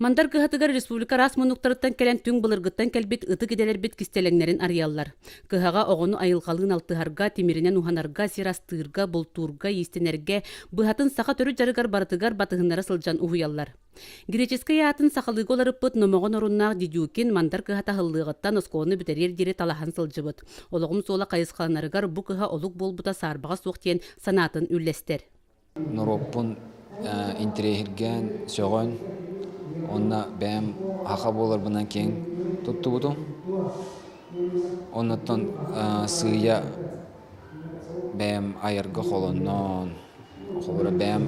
Мандар кыһатыгар республика рас мунуктарыттан келен түң былыргыттан келбит ыты киделербит кистелеңнерин арыяллар. Кыһага оҕону айылхалыын алтыһарга, тимиринен уханарга, сирастыырга, бултуурга, истенерге, быһатын саха төрү жарыгар барытыгар батыһыннара сылдьан уһуяллар. Греческий атын сахалыгы оларыппыт номоғон оруннаах Дидюкин мандар кыһата хыллыгыттан оскоону битерер дири талахан сылжыбыт. Ологум сола кайыскаланарыгар бу кыһа олук болбута саарбаға суохтиен санатын үллестер. Нуроппун интерегирген sögön onna бәм хаха болар бынан кең туттубутум. Оннотон сыя бәм айырга холоннон. Холора бәм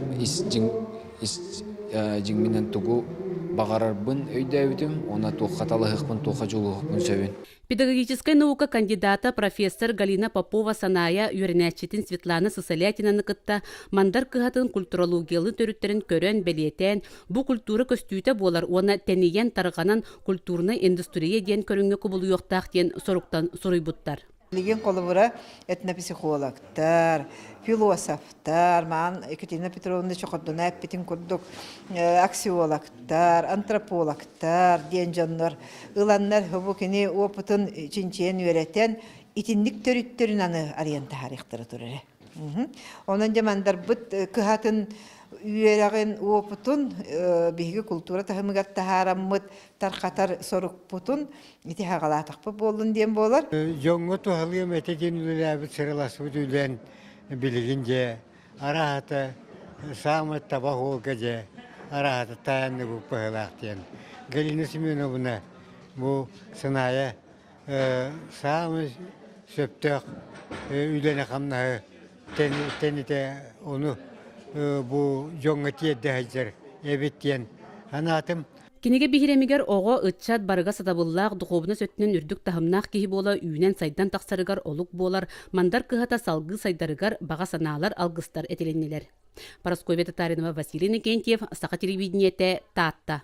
жиңминен тугу бағарарбын өйдөбүтүм. Она тухаталы хыкпын туха жулухпун сөбүн. Педагогическая наука кандидата профессор Галина Попова саная юринәчетин Светлана Сысалятина кытта мандар кыһатын культурологиялы төрүттерин көрөн белиетен бу культура көстүүтэ болар уона тениен тарганан культурный индустрия диен көрүнгө кубулуйоктаах диен соруктан соруйбуттар. Леген колыбыра этнопсихологтар, философтар, маан Екатерина Петровна чоқырдына әппетін күрдік, аксиологтар, антропологтар, денжанлар, ыланнар хөбі кені опытын чинчен өретен итинник төрүттерін аны ариянта харықтыры тұрыры. Онан жамандар бұд кыхатын үйерағын опытын бейгі культура тахымығар тахараммыд тарқатар сорук путун ити хағалатықпы болын дем болар. Жоңғы тухалыйым әтеден үлеләбі сырыласы үлен білігін же, арахаты самы табақ олға же, арахаты таянны бұл пағылақтен. Галина Семеновна бұл сынайы самы сөптіқ үлені қамнағы тәнеті оны bu жоңгатия дәһәҗәр эбеттен анатым Кинеге бихиремигер ого ытчат барыга сатабыллаах духовна сөттүнөн үрдүк тахымнаах киһи буола үйүнен сайдан тахсарыгар олук буолар мандар кыһата салгы сайдарыгар бага санаалар алгыстар этиленнелер. Парасковья Татаринова, Василий Никентьев, Саха телевидениете, Татта.